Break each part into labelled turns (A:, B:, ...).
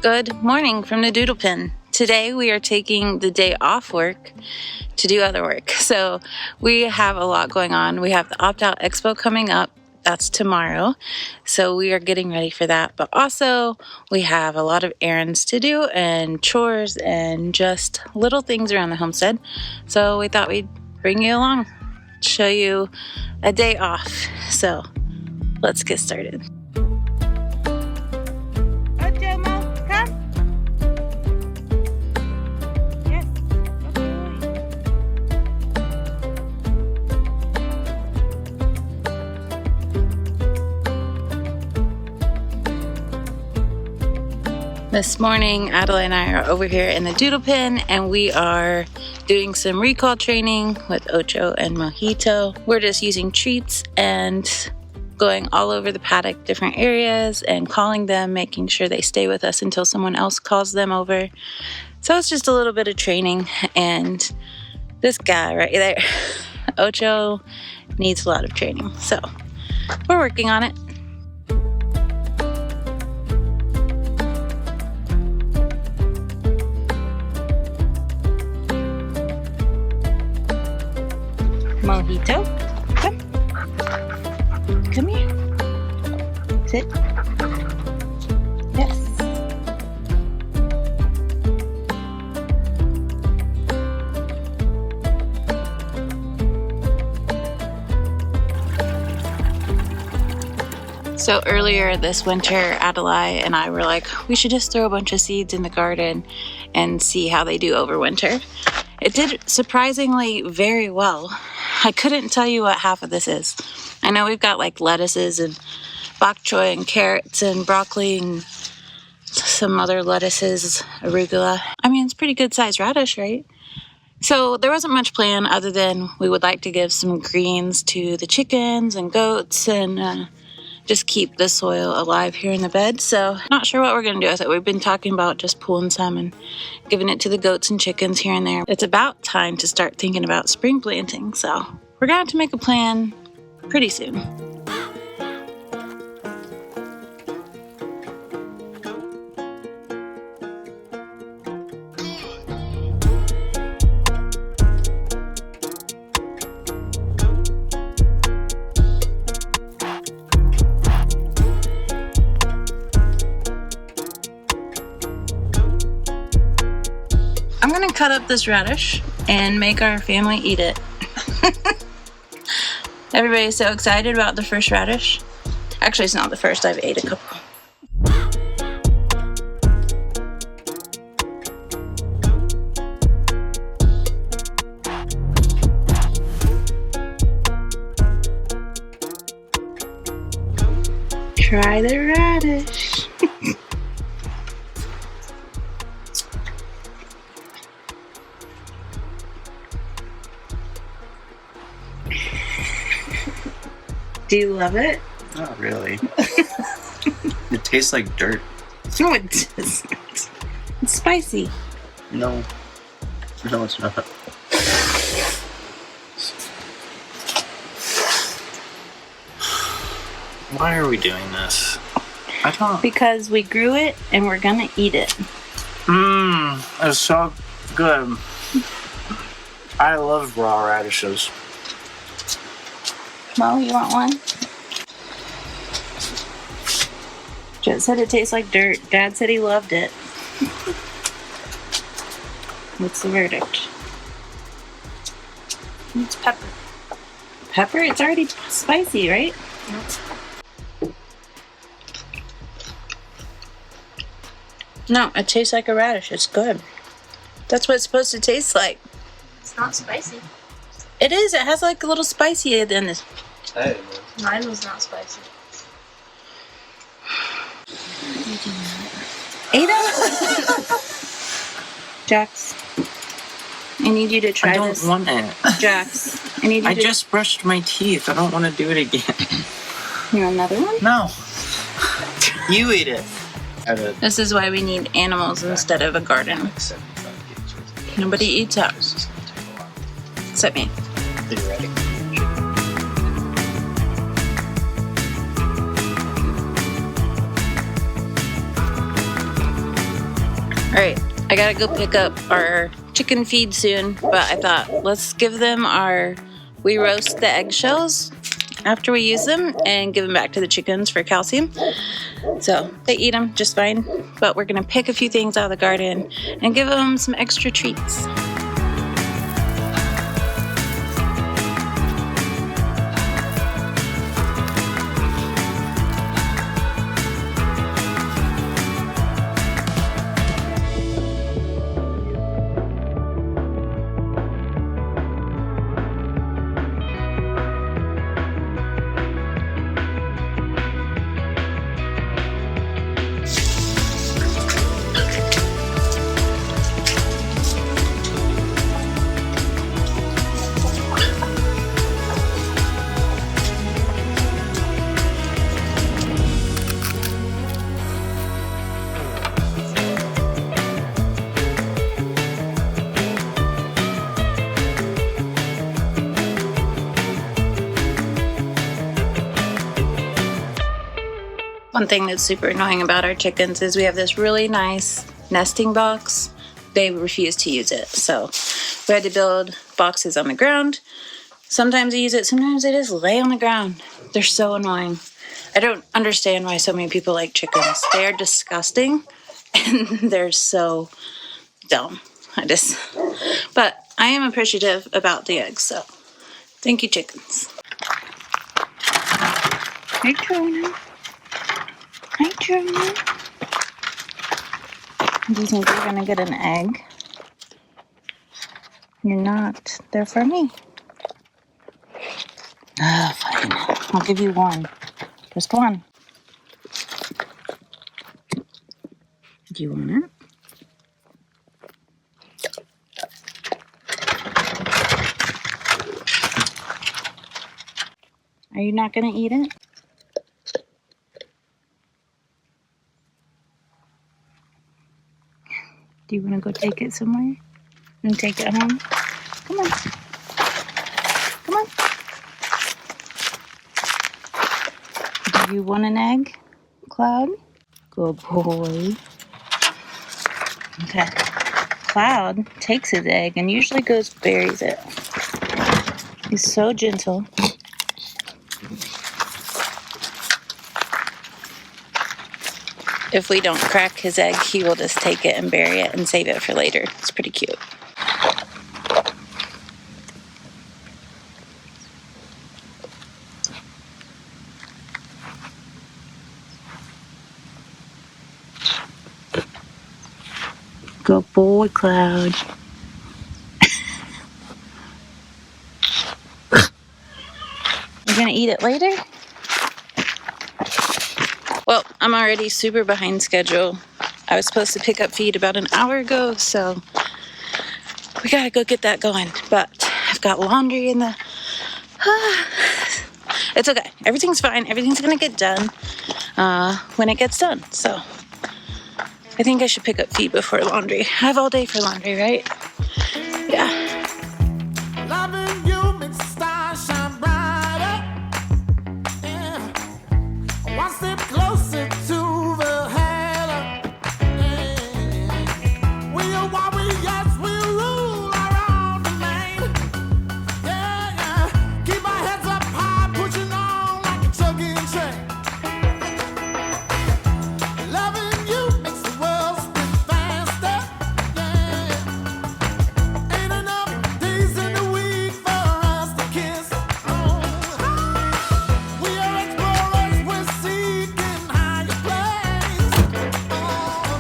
A: Good morning from the Doodle Pen. Today we are taking the day off work to do other work. So we have a lot going on. We have the Opt Out Expo coming up. That's tomorrow. So we are getting ready for that. But also we have a lot of errands to do and chores and just little things around the homestead. So we thought we'd bring you along, show you a day off. So let's get started. This morning, Adelaide and I are over here in the Doodle Pen, and we are doing some recall training with Ocho and Mojito. We're just using treats and going all over the paddock, different areas, and calling them, making sure they stay with us until someone else calls them over. So it's just a little bit of training, and this guy right there, Ocho, needs a lot of training. So we're working on it. Mojito, come here, sit, yes. So earlier this winter, Adelaide and I were like, we should just throw a bunch of seeds in the garden and see how they do over winter. It did surprisingly very well. I couldn't tell you what half of this is. I know we've got like lettuces and bok choy and carrots and broccoli and some other lettuces, arugula. I mean, it's pretty good sized radish, right? So there wasn't much plan other than we would like to give some greens to the chickens and goats and just keep the soil alive here in the bed. So not sure what we're going to do with it. We've been talking about just pulling some and giving it to the goats and chickens here and there. It's about time to start thinking about spring planting. So we're going to have to make a plan pretty soon. I'm gonna cut up this radish and make our family eat it. Everybody's so excited about the first radish. Actually, it's not the first. I've ate a couple. Try the radish. Do you love it?
B: Not really. It tastes like dirt.
A: No, it doesn't. It's spicy.
B: No. No, it's not. Why are we doing this? I don't...
A: Because we grew it and we're gonna eat it.
B: It's so good. I love raw radishes.
A: Mo, you want one? Jet said it tastes like dirt. Dad said he loved it. What's the verdict?
C: It's pepper.
A: Pepper? It's already spicy, right?
C: Yep.
A: No, it tastes like a radish. It's good. That's what it's supposed to taste like.
C: It's not spicy.
A: It is. It has like a little spicy in it.
B: Hey.
C: Mine was not spicy.
A: Ada? Jax, I need you to try this.
B: I don't want it.
A: Jax, I need you
B: I
A: to...
B: just brushed my teeth. I don't want to do it again.
A: You want another one?
B: No. You eat it.
A: This is why we need animals instead of a garden. Nobody eats out. Except me.
B: Theoretically.
A: Alright, I gotta go pick up our chicken feed soon, but I thought let's give them we roast the eggshells after we use them and give them back to the chickens for calcium. So they eat them just fine, but we're gonna pick a few things out of the garden and give them some extra treats. One thing that's super annoying about our chickens is we have this really nice nesting box. They refuse to use it, so we had to build boxes on the ground. Sometimes they use it, sometimes they just lay on the ground. They're so annoying. I don't understand why so many people like chickens. They are disgusting and they're so dumb. But I am appreciative about the eggs, so thank you, chickens. Hey, Jonah. Hi, German. Do you think you're gonna get an egg? You're not. They're for me. Oh, fine. I'll give you one. Just one. Do you want it? Are you not gonna eat it? Do you want to go take it somewhere and take it home? Come on. Come on. Do you want an egg, Cloud? Good boy. Okay. Cloud takes his egg and usually goes buries it. He's so gentle. If we don't crack his egg, he will just take it and bury it and save it for later. It's pretty cute. Good boy, Cloud. You're gonna eat it later? Well, I'm already super behind schedule. I was supposed to pick up feed about an hour ago, so we gotta go get that going. But I've got laundry in the... It's okay. Everything's fine. Everything's gonna get done when it gets done. So I think I should pick up feed before laundry. I have all day for laundry, right? Yeah.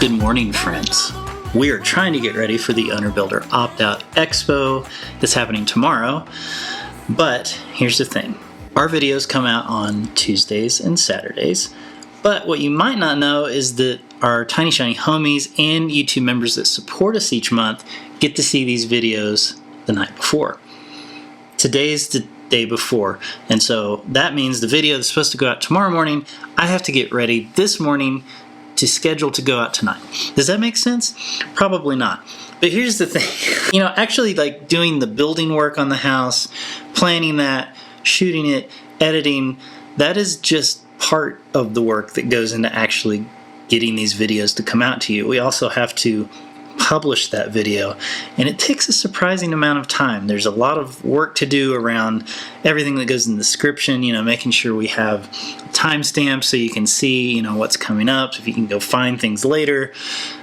D: Good morning, friends. We are trying to get ready for the Owner Builder Opt Out Expo that's happening tomorrow. But here's the thing. Our videos come out on Tuesdays and Saturdays. But what you might not know is that our Tiny Shiny Homies and YouTube members that support us each month get to see these videos the night before. Today's the day before. And so that means the video that's supposed to go out tomorrow morning, I have to get ready this morning to schedule to go out tonight. Does that make sense? Probably not. But here's the thing. Actually like doing the building work on the house, planning that, shooting it, editing, that is just part of the work that goes into actually getting these videos to come out to you. We also have to publish that video, and it takes a surprising amount of time. There's a lot of work to do around everything that goes in the description, making sure we have timestamps so you can see, what's coming up, so if you can go find things later.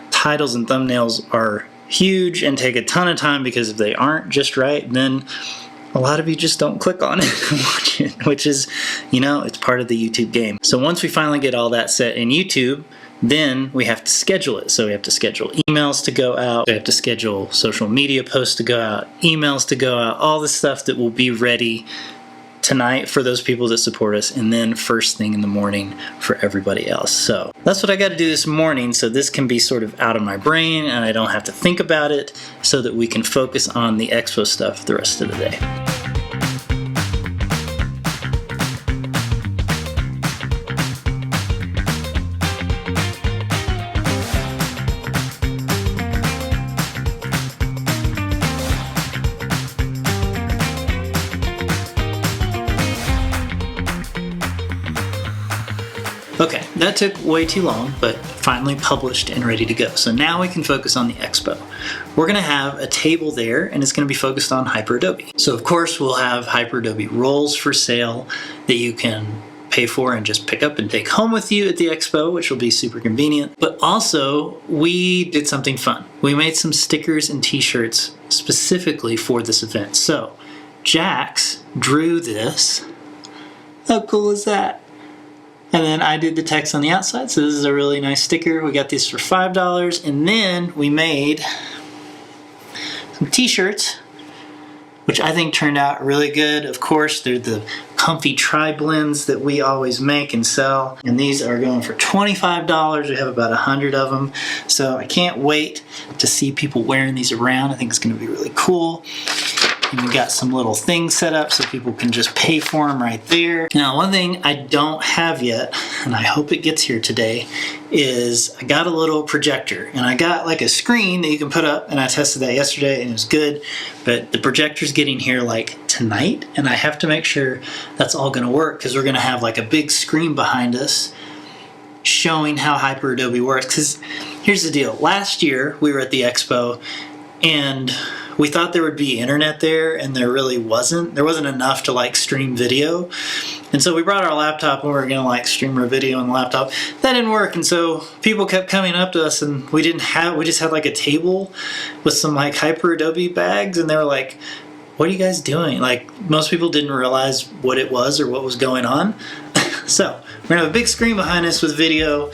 D: Titles and thumbnails are huge and take a ton of time, because if they aren't just right, then a lot of you just don't click on it and watch it, which is, it's part of the YouTube game. So once we finally get all that set in YouTube, then we have to schedule it. So we have to schedule emails to go out. We have to schedule social media posts to go out, emails to go out, all the stuff that will be ready tonight for those people that support us, and then first thing in the morning for everybody else. So that's what I got to do this morning, so this can be sort of out of my brain and I don't have to think about it, so that we can focus on the expo stuff the rest of the day. Okay, that took way too long, but finally published and ready to go. So now we can focus on the expo. We're going to have a table there, and it's going to be focused on hyperadobe. So of course we'll have hyperadobe rolls for sale that you can pay for and just pick up and take home with you at the expo, which will be super convenient. But also, we did something fun. We made some stickers and t-shirts specifically for this event. So Jax drew this. How cool is that? And then I did the text on the outside, so this is a really nice sticker. We got this for $5, and then we made some t-shirts, which I think turned out really good. Of course, they're the comfy tri-blends that we always make and sell, and these are going for $25. We have about 100 of them, so I can't wait to see people wearing these around. I think it's going to be really cool. And we got some little things set up so people can just pay for them right there. Now, one thing I don't have yet, and I hope it gets here today, is I got a little projector. And I got like a screen that you can put up, and I tested that yesterday and it was good. But the projector's getting here like tonight, and I have to make sure that's all gonna work, because we're gonna have like a big screen behind us showing how hyperadobe works. Because here's the deal. Last year we were at the expo, and we thought there would be internet there, and there really wasn't. There wasn't enough to like stream video. And so we brought our laptop, and we were gonna like stream our video on the laptop. That didn't work, and so people kept coming up to us, and we just had like a table with some like hyperadobe bags, and they were like, what are you guys doing? Like, most people didn't realize what it was or what was going on. So we're gonna have a big screen behind us with video.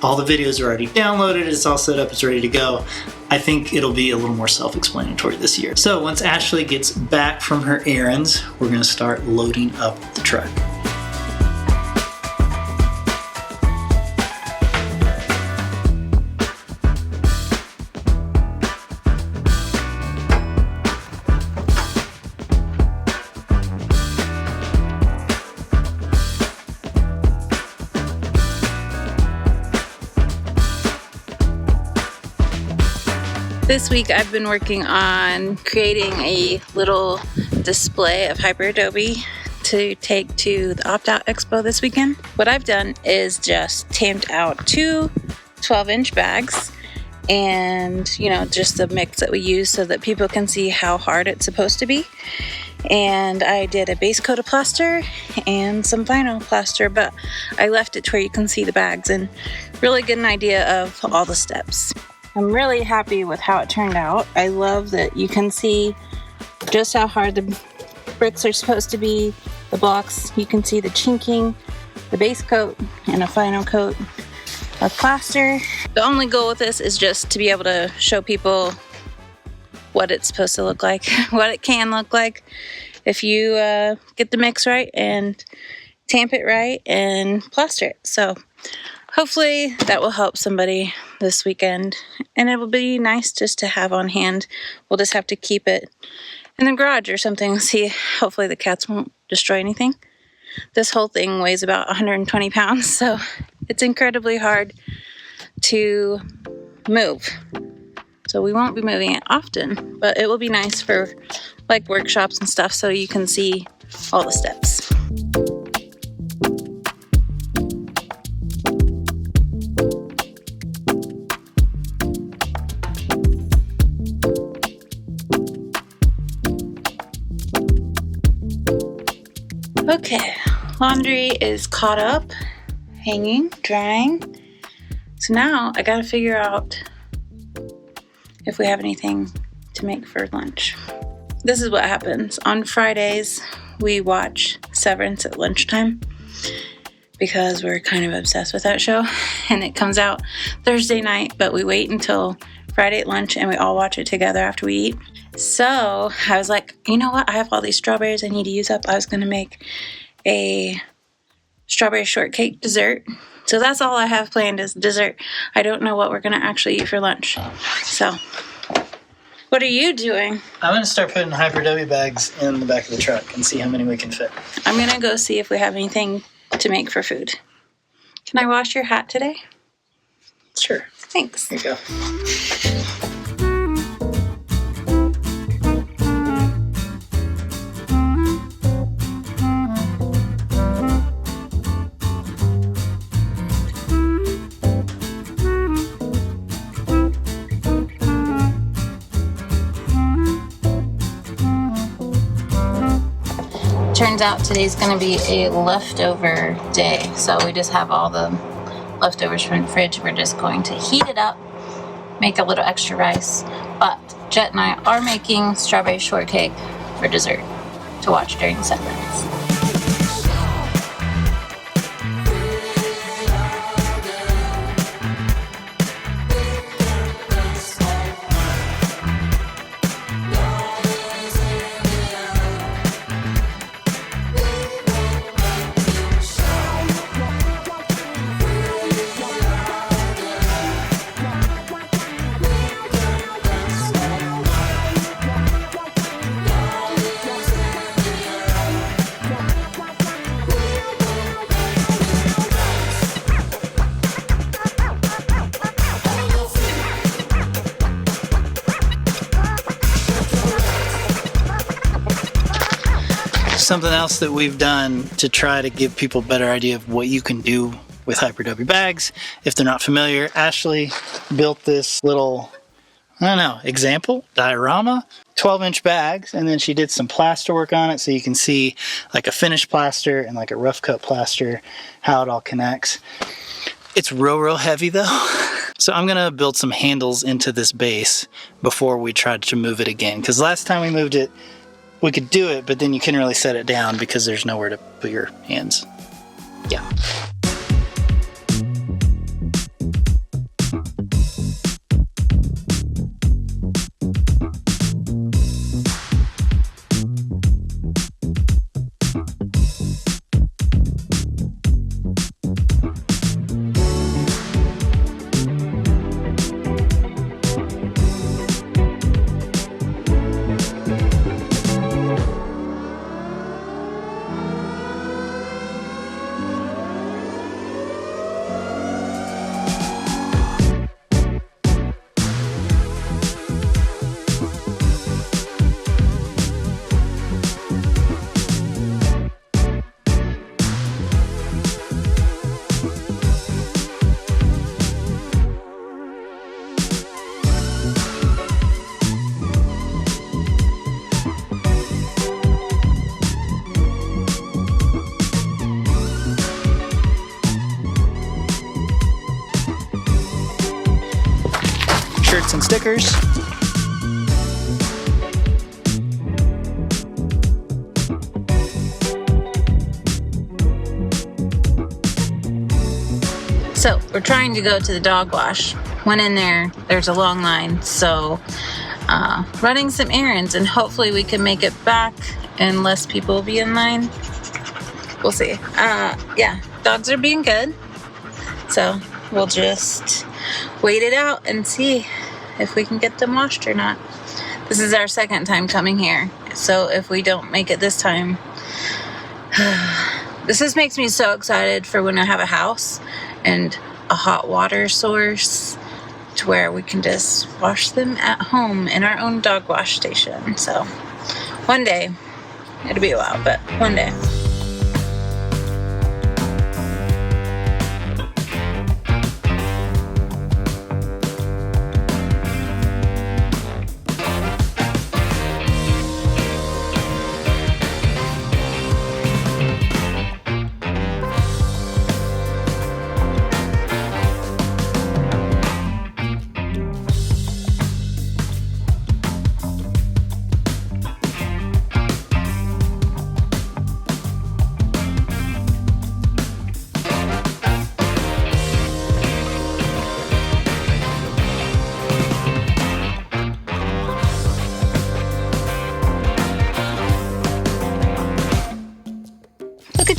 D: All the videos are already downloaded, it's all set up, it's ready to go. I think it'll be a little more self-explanatory this year. So once Ashley gets back from her errands, we're gonna start loading up the truck.
A: This week I've been working on creating a little display of hyperadobe to take to the Opt Out Expo this weekend. What I've done is just tamped out two 12-inch bags and, just the mix that we use so that people can see how hard it's supposed to be. And I did a base coat of plaster and some vinyl plaster, but I left it to where you can see the bags and really get an idea of all the steps. I'm really happy with how it turned out. I love that you can see just how hard the bricks are supposed to be, the blocks, you can see the chinking, the base coat, and a final coat of plaster. The only goal with this is just to be able to show people what it's supposed to look like, what it can look like if you get the mix right and tamp it right and plaster it. So hopefully that will help somebody this weekend, and it will be nice just to have on hand. We'll just have to keep it in the garage or something. See, hopefully the cats won't destroy anything. This whole thing weighs about 120 pounds, so it's incredibly hard to move. So we won't be moving it often, but it will be nice for like workshops and stuff so you can see all the steps. Okay, laundry is caught up, hanging, drying. So now I gotta figure out if we have anything to make for lunch. This is what happens. On Fridays, we watch Severance at lunchtime because we're kind of obsessed with that show. And it comes out Thursday night, but we wait until Friday at lunch and we all watch it together after we eat. So I was like, you know what? I have all these strawberries I need to use up. I was going to make a strawberry shortcake dessert. So that's all I have planned is dessert. I don't know what we're going to actually eat for lunch. So what are you doing?
D: I'm going to start putting hyperadobe bags in the back of the truck and see how many we can fit.
A: I'm going to go see if we have anything to make for food. Can I wash your hat today?
D: Sure.
A: Thanks.
D: Here you go.
A: Turns out today's going to be a leftover day, so we just have all the leftovers from the fridge. We're just going to heat it up, make a little extra rice, but Jet and I are making strawberry shortcake for dessert to watch during Severance.
D: Something else that we've done to try to give people a better idea of what you can do with hyperadobe bags. If they're not familiar, Ashley built this little, example, diorama, 12-inch bags, and then she did some plaster work on it so you can see like a finished plaster and like a rough cut plaster, how it all connects. It's real heavy though. So I'm gonna build some handles into this base before we try to move it again. Because last time we moved it, we could do it, but then you couldn't really set it down because there's nowhere to put your hands. Yeah. Shirts and stickers.
A: So we're trying to go to the dog wash. Went in there, there's a long line, so running some errands and hopefully we can make it back and less people will be in line. We'll see. Yeah, dogs are being good, so we'll just wait it out and see if we can get them washed or not. This is our second time coming here, so if we don't make it this time, this just makes me so excited for when I have a house and a hot water source to where we can just wash them at home in our own dog wash station. So one day, it'll be a while, but one day.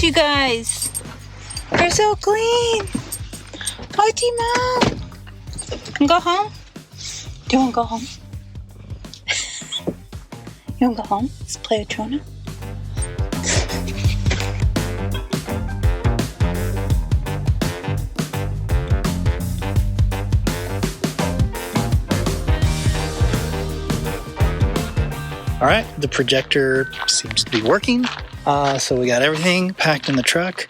A: you guys. They're so clean. Hi, Timo. Go home? Do you want to go home? You want to go home? Let's play with Trona.
D: All right, the projector seems to be working. So we got everything packed in the truck,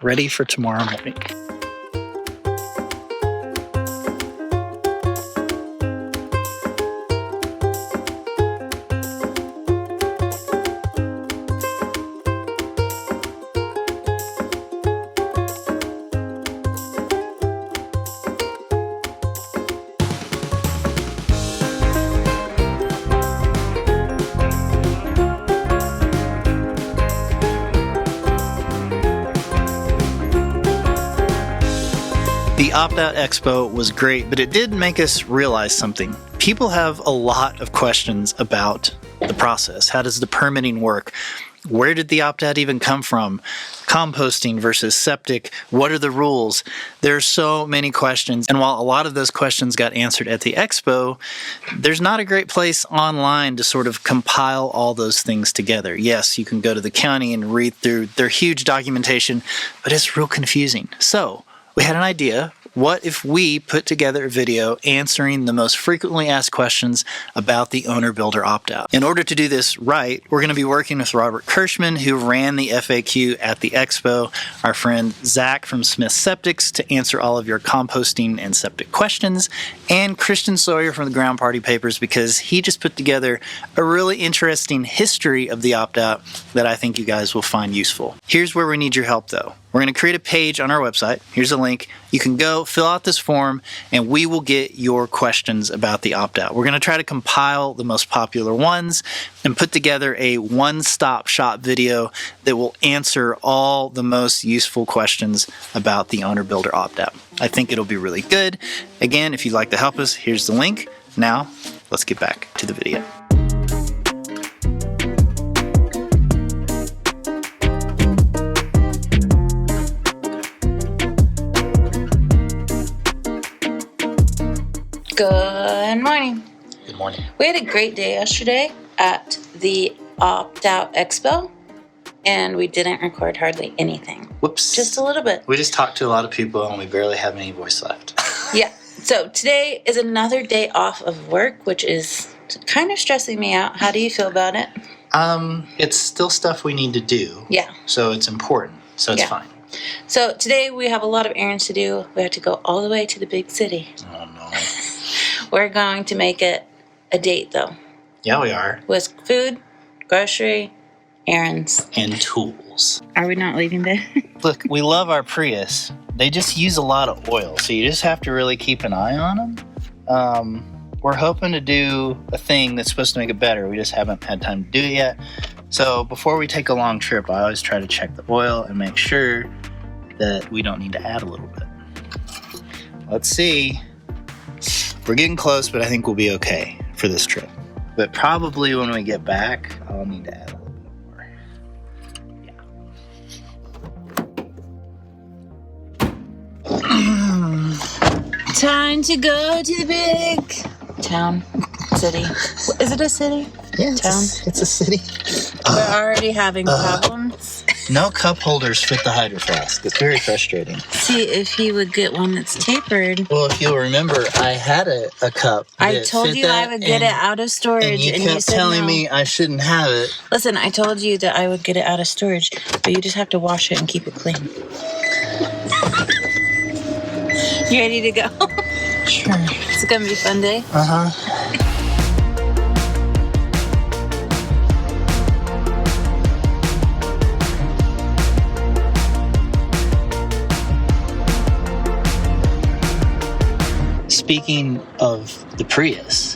D: ready for tomorrow morning. The Opt Out Expo was great, but it did make us realize something. People have a lot of questions about the process. How does the permitting work? Where did the opt-out even come from? Composting versus septic. What are the rules? There are so many questions. And while a lot of those questions got answered at the expo, there's not a great place online to sort of compile all those things together. Yes, you can go to the county and read through their huge documentation, but it's real confusing. So we had an idea. What if we put together a video answering the most frequently asked questions about the owner-builder opt-out? In order to do this right, we're going to be working with Robert Kirschman, who ran the FAQ at the expo, our friend Zach from Smith Septics to answer all of your composting and septic questions, and Christian Sawyer from the Ground Party Papers because he just put together a really interesting history of the opt-out that I think you guys will find useful. Here's where we need your help though. We're going to create a page on our website. Here's a link. You can go fill out this form and we will get your questions about the opt-out. We're going to try to compile the most popular ones and put together a one-stop shop video that will answer all the most useful questions about the owner-builder opt-out. I think it'll be really good. Again, if you'd like to help us, here's the link. Now, let's get back to the video.
A: Good morning.
D: Good morning.
A: We had a great day yesterday at the Opt Out Expo, and we didn't record hardly anything.
D: Whoops.
A: Just a little bit.
D: We just talked to a lot of people and we barely have any voice left.
A: Yeah. So today is another day off of work, which is kind of stressing me out. How do you feel about it?
D: It's still stuff we need to do.
A: Yeah.
D: So it's important. So it's fine.
A: So today we have a lot of errands to do. We have to go all the way to the big city.
D: Oh, no.
A: We're going to make it a date, though.
D: Yeah, we are.
A: With food, grocery, errands.
D: And tools.
A: Are we not leaving there?
D: Look, we love our Prius. They just use a lot of oil, so you just have to really keep an eye on them. We're hoping to do a thing that's supposed to make it better. We just haven't had time to do it yet. So before we take a long trip, I always try to check the oil and make sure that we don't need to add a little bit. Let's see. We're getting close, but I think we'll be okay for this trip. But probably when we get back, I'll need to add a little bit more. Yeah.
A: Time to go to the big town, city. Is it a city?
D: Yeah,
A: town.
D: It's a city.
A: We're already having problems.
D: No cup holders fit the Hydro Flask. It's very frustrating.
A: See if he would get one that's tapered.
D: Well, if you'll remember, I had a cup.
A: I told you I would get it out of storage,
D: and you kept
A: said
D: telling
A: no.
D: me I shouldn't have it.
A: Listen, I told you that I would get it out of storage, but you just have to wash it and keep it clean. You ready to go?
D: Sure.
A: It's gonna be a fun day.
D: Uh-huh. Speaking of the Prius,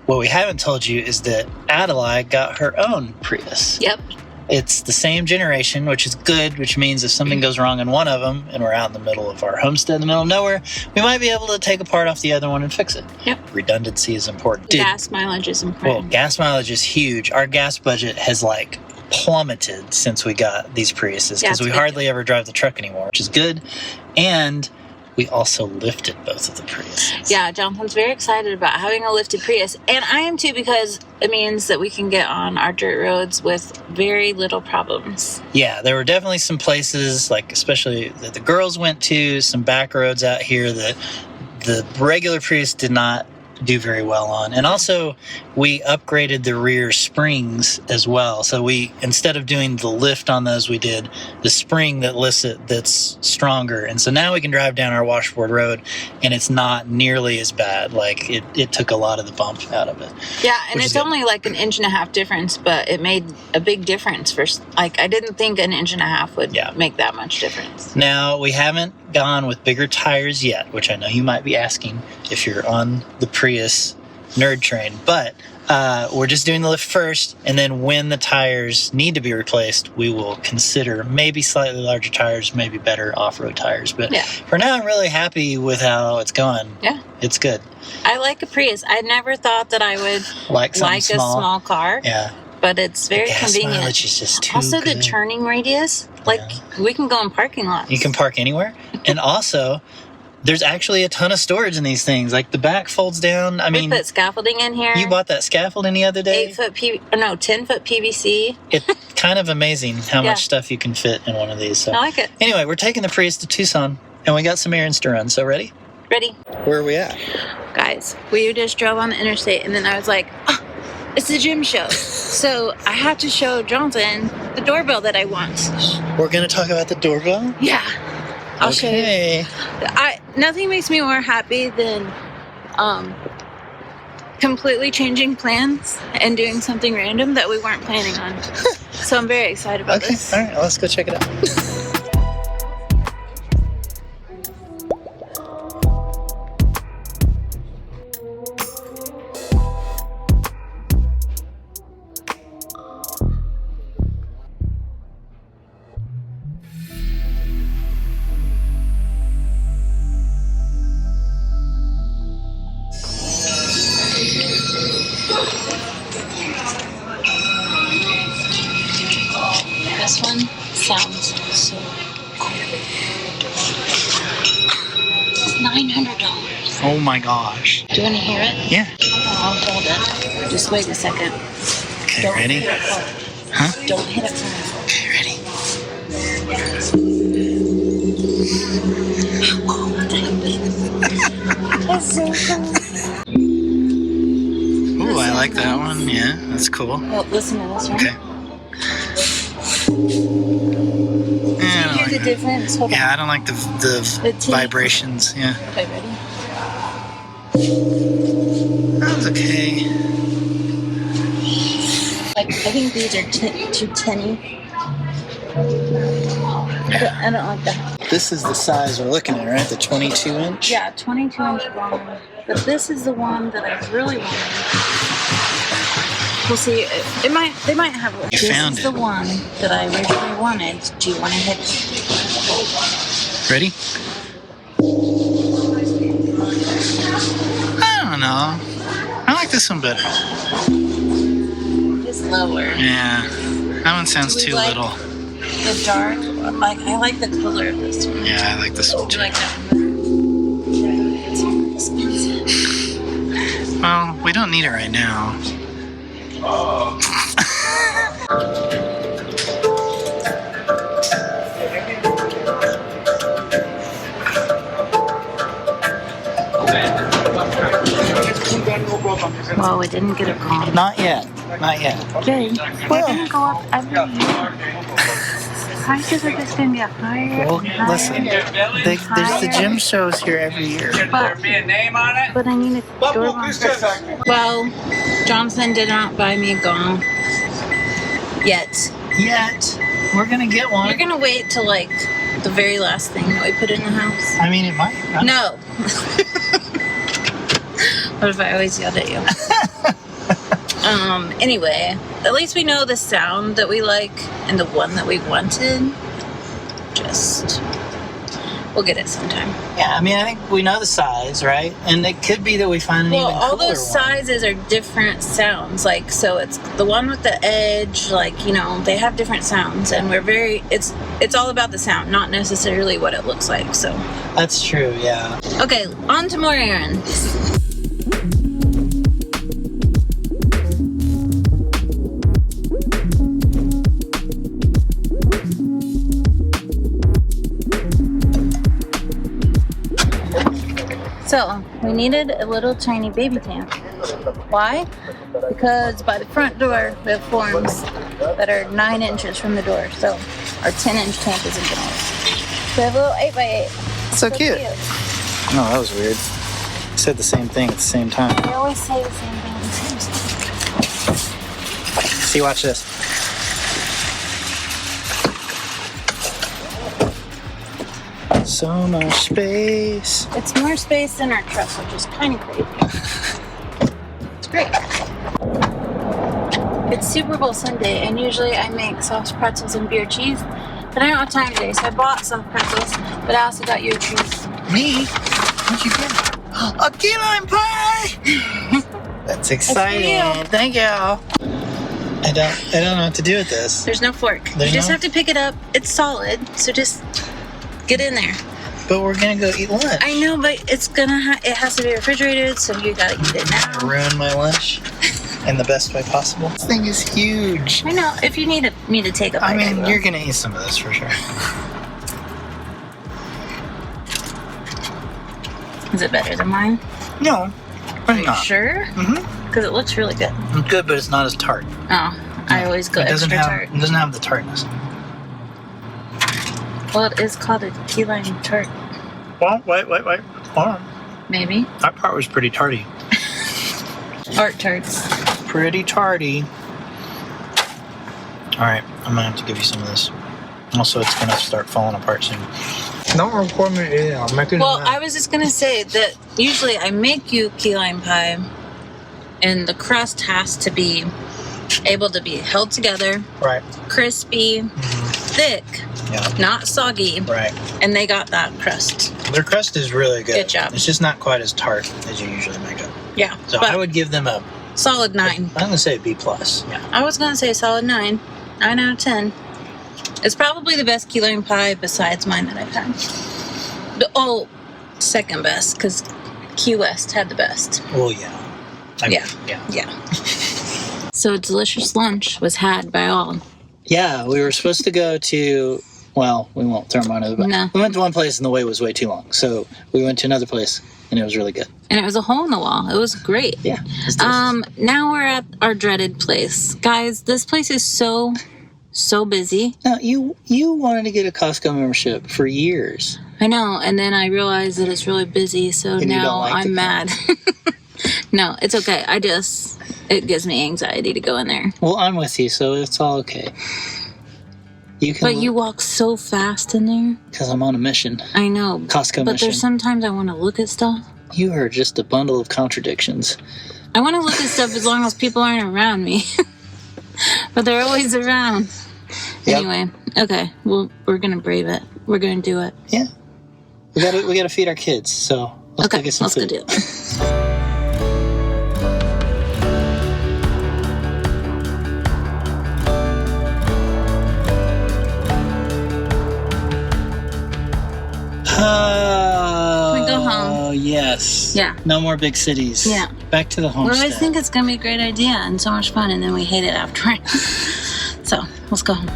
D: what we haven't told you is that Adelaide got her own Prius.
A: Yep.
D: It's the same generation, which is good, which means if something goes wrong in one of them and we're out in the middle of our homestead in the middle of nowhere, we might be able to take a part off the other one and fix it.
A: Yep.
D: Redundancy is important.
A: Gas mileage is important.
D: Well, gas mileage is huge. Our gas budget has plummeted since we got these Priuses,
A: Yeah,
D: because
A: it's
D: we
A: big.
D: hardly ever drive the truck anymore, which is good. And we also lifted both of the Priuses.
A: Yeah, Jonathan's very excited about having a lifted Prius. And I am too, because it means that we can get on our dirt roads with very little problems.
D: Yeah, there were definitely some places, like especially that the girls went to, some back roads out here that the regular Prius did not do very well on. And also, we upgraded the rear springs as well. So we, instead of doing the lift on those, we did the spring that lifts it that's stronger. And so now we can drive down our washboard road, and it's not nearly as bad. Like, it took a lot of the bump out of it.
A: Yeah, and
D: Which is
A: it's
D: good.
A: only like an inch and a half difference, but it made a big difference. For like, I didn't think an inch and a half would
D: Yeah.
A: make that much difference.
D: Now, we haven't gone with bigger tires yet, which I know you might be asking if you're on the Prius nerd train, but we're just doing the lift first, and then when the tires need to be replaced, we will consider maybe slightly larger tires, maybe better off-road tires. But
A: Yeah.
D: for now, I'm really happy with how it's going.
A: Yeah.
D: It's good.
A: I like a Prius. I never thought that I would
D: Like something
A: like
D: small.
A: a small car,
D: Yeah.
A: but it's very
D: Gas
A: convenient.
D: mileage is just too
A: Also,
D: good.
A: the turning radius, like we can go in parking lots.
D: You can park anywhere. And also, there's actually a ton of storage in these things. Like, the back folds down. I
A: We
D: mean,
A: put scaffolding in here.
D: you bought that scaffolding the other day.
A: 10-foot PVC.
D: It's kind of amazing how
A: Yeah.
D: much stuff you can fit in one of these. So
A: I like it.
D: anyway, we're taking the Prius to Tucson, and we got some errands to run. So ready?
A: Ready?
D: Where are we at?
A: Guys, we just drove on the interstate, and then I was like, oh, it's a gym show. So I have to show Jonathan the doorbell that I want.
D: We're going to talk about the doorbell?
A: Yeah. I'll show you.
D: Okay.
A: Nothing makes me more happy than completely changing plans and doing something random that we weren't planning on. So I'm very excited about
D: Okay.
A: this.
D: All right. Let's go check it out.
A: This one sounds so cool. It's $900.
D: Oh my gosh.
A: Do you want to hear it?
D: Yeah.
A: I'll hold it. Just wait a second.
D: Okay.
A: Don't
D: Ready?
A: hit it first.
D: Huh?
A: Don't hit it first.
D: Okay. Ready?
A: That's so cool.
D: Ooh, I like that one. Yeah, that's cool.
A: Well, listen to this one.
D: Okay. Yeah, I don't
A: Hear
D: like
A: the
D: that.
A: difference? Hold
D: Yeah, I don't like the
A: The teeth.
D: vibrations. Yeah.
A: on. Okay, ready?
D: That was okay.
A: Like, I think these are too tinny. I don't like that.
D: This is the size we're looking at, right? The 22 inch?
A: Yeah, 22-inch Gong. But this is the one that I really wanted. We'll see. They might have one. This
D: found
A: is
D: it.
A: the one that I originally wanted. Do you want to hit it?
D: Ready? I don't know. I like this one better.
A: It's lower.
D: Yeah. That one sounds
A: Do we
D: too
A: like-
D: little.
A: The dark, like, I like the color of this one.
D: Yeah, I like this one
A: Do
D: too.
A: you like that one? It's expensive.
D: Well, we don't need it right now.
A: Well, we didn't get a call.
D: Not yet. Not yet.
A: Jay, they're gonna go up every year. Prices are just gonna get higher
D: Well,
A: and higher.
D: listen, there's the gym shows here every year.
A: But I need a doorbell. Well, Johnson did not buy me a Gong yet.
D: Yet. We're going to get one.
A: You're gonna wait till like the very last thing that we put in the house.
D: I mean, it might. Right?
A: No. What if I always yelled at you? Anyway, at least we know the sound that we like and the one that we wanted. Just we'll get it sometime.
D: Yeah, I mean, I think we know the size, right? And it could be that we find an
A: Well,
D: even
A: all
D: cooler
A: those sizes are different sounds. Like, so it's the one with the edge, like, you know, they have different sounds, and it's all about the sound, not necessarily what it looks like. So
D: That's true, yeah.
A: okay, on to more errands. So, we needed a little tiny baby Tamp. Why? Because by the front door, we have forms that are 9 inches from the door. So, our 10-inch Tamp isn't going to work. So, we have a little 8x8.
D: So cute. No, that was weird. You said the same thing at the same time.
A: We always say the same thing at the same time.
D: See, watch this. So much space.
A: It's more space than our truck, which is kind of crazy. It's great. It's Super Bowl Sunday, and usually I make soft pretzels and beer cheese, but I don't have time today, so I bought some pretzels, but I also got you a treat.
D: Me? What'd you get? A key lime pie! That's exciting. Thank you. I don't know what to do with this.
A: There's no fork. You just have to pick it up. It's solid, so just get in there.
D: But we're gonna go eat lunch.
A: I know, but it has to be refrigerated, so you gotta eat it now.
D: Ruin my lunch in the best way possible. This thing is huge.
A: I know. If you need me to take a bite,
D: I mean,
A: will.
D: you're gonna eat some of this for sure.
A: Is it better than mine?
D: No,
A: Are you
D: not.
A: sure?
D: Mm-hmm.
A: Because it looks really good.
D: It's good, but it's not as tart.
A: Oh, I always go extra tart.
D: It doesn't have the tartness.
A: Well, it is called a key lime tart.
D: Well, wait. Hold on.
A: Maybe.
D: That part was pretty tarty.
A: Art tarts.
D: Pretty tarty. Alright, I'm gonna have to give you some of this. Also, it's gonna start falling apart soon. Don't record me eating. I'm making
A: Well, I was just going to say that usually I make you key lime pie, and the crust has to be able to be held together.
D: Right.
A: Crispy, thick, not soggy.
D: Right.
A: And they got that crust.
D: Their crust is really good.
A: Good job.
D: It's just not quite as tart as you usually make it.
A: Yeah.
D: So I would give them a
A: solid 9.
D: I'm gonna say B+. Yeah.
A: I was going to say solid 9. 9 out of 10. It's probably the best key lime pie besides mine that I've had. Second best, because Key West had the best.
D: Well, yeah.
A: Yeah. So a delicious lunch was had by all.
D: Yeah, we were supposed to go to, well, we won't throw them under the bus.
A: No.
D: We went to one place and the wait was way too long. So we went to another place and it was really good.
A: And it was a hole in the wall. It was great.
D: Yeah. It's delicious.
A: Now we're at our dreaded place. Guys, this place is so busy.
D: Now, you wanted to get a Costco membership for years.
A: I know, and then I realized that it's really busy, so
D: And
A: now
D: like
A: I'm mad. No, it's okay. It gives me anxiety to go in there.
D: Well, I'm with you, so it's all okay.
A: But you walk so fast in there.
D: Because I'm on a mission.
A: I know.
D: Costco
A: but
D: mission.
A: there's sometimes I want to look at stuff.
D: You are just a bundle of contradictions.
A: I want to look at stuff as long as people aren't around me. But they're always around.
D: Yep.
A: Anyway, okay. Well, we're going to brave it. We're going to do it.
D: Yeah. We gotta feed our kids, so let's go get some food.
A: Go do it.
D: Oh,
A: Can we go home?
D: Oh, yes.
A: Yeah.
D: No more big cities.
A: Yeah.
D: Back to the
A: We
D: homestead.
A: always think it's going to be a great idea and so much fun, and then we hate it afterward. So, let's go home.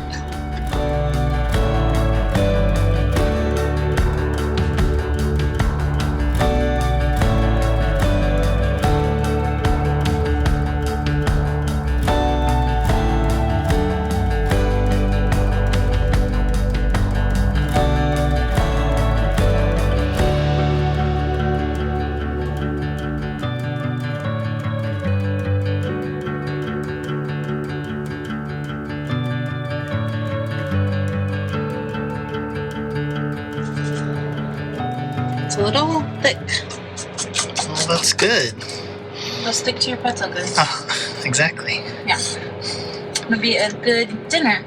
A: It's a little thick.
D: Well, that's good.
A: Go stick to your pretzel, good.
D: Oh, exactly.
A: Yeah. It'll be a good dinner.